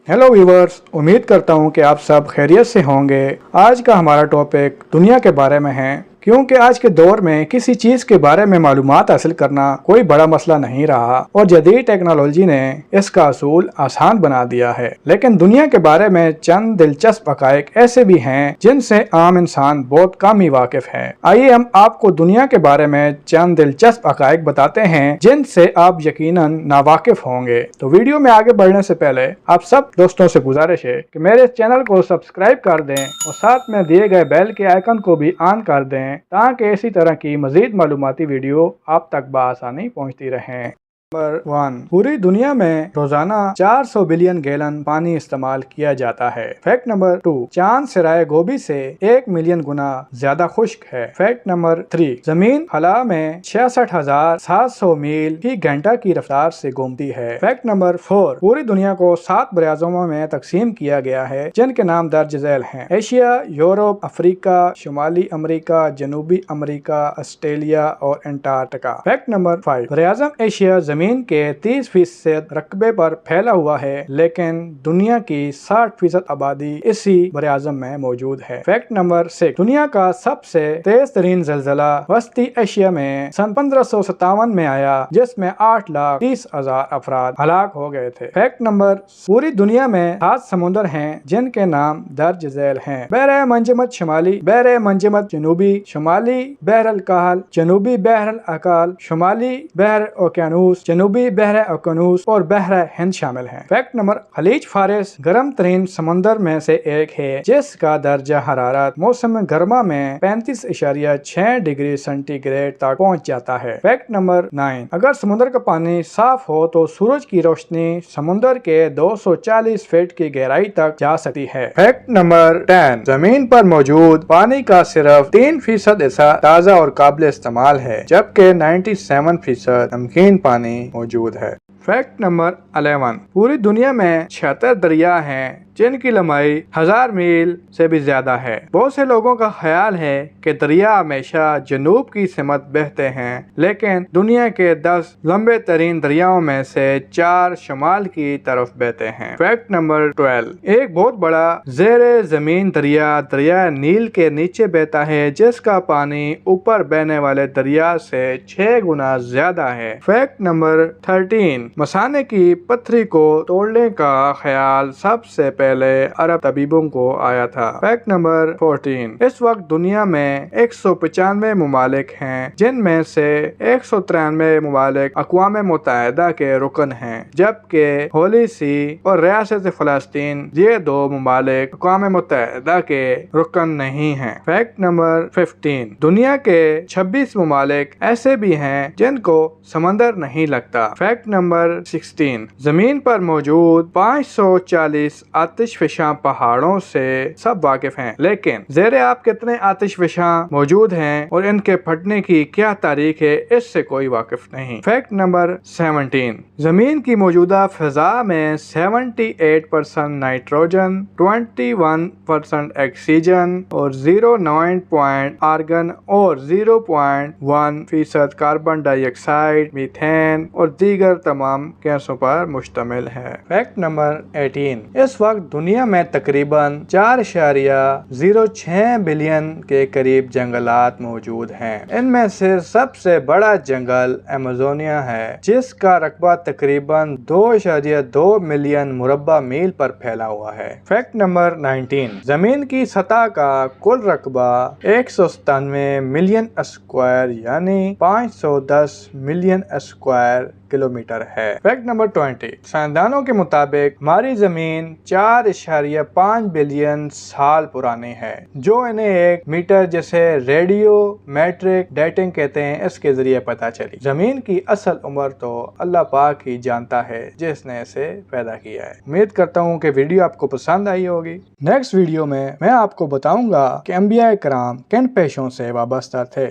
Hello viewers, उम्मीद करता हूँ कि आप सब खैरियत से होंगे। आज का हमारा टॉपिक दुनिया के बारे में है, क्योंकि आज के दौर में किसी चीज के बारे में मालूमात हासिल करना कोई बड़ा मसला नहीं रहा और जदीद टेक्नोलॉजी ने इसका असूल आसान बना दिया है। लेकिन दुनिया के बारे में चंद दिलचस्प हकायक ऐसे भी हैं जिनसे आम इंसान बहुत कम ही वाकिफ है। आइए हम आपको दुनिया के बारे में चंद दिलचस्प हकायक बताते हैं जिनसे आप यकीनन नावाकिफ होंगे। तो वीडियो में आगे बढ़ने से पहले आप सब दोस्तों से गुजारिश है कि मेरे चैनल को सब्सक्राइब कर दें और साथ में दिए गए बेल के आइकन को भी ऑन कर दें ताकि इसी तरह की मजीद मालूमाती वीडियो आप तक बआसानी पहुंचती रहें। नंबर 1, पूरी दुनिया में रोजाना 400 बिलियन गैलन पानी इस्तेमाल किया जाता है। फैक्ट नंबर 2, चांद सिराए गोभी से 1 मिलियन गुना ज्यादा खुश्क है। फैक्ट नंबर 3, जमीन खला में 66,700 मील फी घंटा की रफ्तार से घूमती है। फैक्ट नंबर 4, पूरी दुनिया को 7 बराज़ों में तकसीम किया गया है जिनके नाम दर्ज झैल हैं: एशिया, यूरोप, अफ्रीका, शुमाली अमरीका, जनूबी अमरीका, ऑस्ट्रेलिया और अंटार्कटिका। फैक्ट नंबर 5, बराज़म एशिया जमीन के 30% रकबे पर फैला हुआ है, लेकिन दुनिया की 60% आबादी इसी बराज़म में मौजूद है। फैक्ट नंबर 6, दुनिया का सबसे तेज तरीन ज़लज़ला वस्ती एशिया में सन 1557 में आया, जिसमें 8,30,000 अफराद हलाक हो गए थे। फैक्ट नंबर, पूरी दुनिया में 7 समुद्र हैं जिनके नाम दर्ज झैल हैं: बहर मंजमत शुमाली, बहर मंजमत जनूबी, शुमाली बहर अल-काहल, जनूबी बहर अल-अकाल, शुमाली बहर ओकेनूस, जनूबी बहर ओकेनूस और बहर हिंद शामिल हैं। फैक्ट नंबर, खलीज फारिस गर्म तरीन समंदर में से एक है जिसका दर्जा हरारत मौसम गर्मा में 35.6 डिग्री सेंटीग्रेड तक पहुंच जाता है। फैक्ट नंबर 9, अगर समुद्र का पानी साफ हो तो सूरज की रोशनी समुद्र के 240 फीट की गहराई तक जा सकती है। फैक्ट नंबर 10, जमीन पर मौजूद पानी का सिर्फ 3% हिस्सा ताज़ा और काबिल इस्तेमाल है, जबकि 97% नमकीन पानी मौजूद है। फैक्ट नंबर 11, पूरी दुनिया में 76 दरिया हैं जिनकी लंबाई 1000 मील से भी ज्यादा है। बहुत से लोगों का ख्याल है कि दरिया हमेशा जनूब की सिमत बहते हैं, लेकिन दुनिया के 10 लंबे तरीन दरियाओं में से 4 शुमाल की तरफ बहते हैं। फैक्ट नंबर 12, एक बहुत बड़ा ज़ेरे जमीन दरिया दरिया नील के नीचे बहता है, जिसका पानी ऊपर बहने वाले दरिया से 6 गुना ज्यादा है। फैक्ट नंबर 13, मसाने की पत्थरी को तोड़ने का ख्याल सबसे पहले अरब तबीबों को आया था। फैक्ट नंबर 14, इस वक्त दुनिया में 195 मुमालिक हैं, जिनमें से 193 मुमालिक अक़वाम मुत्तहिदा के रुकन हैं, जबकि होली सी और रियासत फ़लस्तीन ये 2 मुमालिक अक़वाम मुत्तहिदा के रुकन नहीं हैं। फैक्ट नंबर 15, दुनिया के 26 मुमालिक ऐसे भी हैं जिनको समंदर नहीं लगता। फैक्ट नंबर 16, जमीन पर मौजूद 540 आतिशफशां पहाड़ों से सब वाकिफ हैं, लेकिन ज़ेरे आप कितने आतिशफशां मौजूद हैं और इनके फटने की क्या तारीख है, इससे कोई वाकिफ नहीं। फैक्ट नंबर 17, जमीन की मौजूदा फिजा में 78% नाइट्रोजन, 21% ऑक्सीजन और 0.9 आर्गन और 0.1% कार्बन डाइऑक्साइड, मीथेन और दीगर तमाम गैसों पर मुश्तमिल है। फैक्ट नंबर 18, इस वक्त दुनिया में तकरीबन 4.06 बिलियन के करीब जंगलात मौजूद हैं। इनमें से सबसे बड़ा जंगल अमेज़ोनिया है, जिसका रकबा तकरीबन 2.2 मिलियन मुरब्बा मील पर फैला हुआ है। फैक्ट नंबर 19, जमीन की सतह का कुल रकबा 197 मिलियन स्क्वायर यानी 510 मिलियन स्क्वायर किलोमीटर है। फैक्ट नंबर 20, साइंसदानों के मुताबिक हमारी जमीन 4.5 बिलियन साल पुरानी है, जो इन्हें एक मीटर जिसे रेडियो मैट्रिक डेटिंग कहते हैं इसके जरिए पता चली। जमीन की असल उम्र तो अल्लाह पाक ही जानता है जिसने इसे पैदा किया है। उम्मीद करता हूँ कि वीडियो आपको पसंद आई होगी। नेक्स्ट वीडियो में मैं आपको बताऊंगा कि अंबिया किराम किन पेशों से वाबस्ता थे।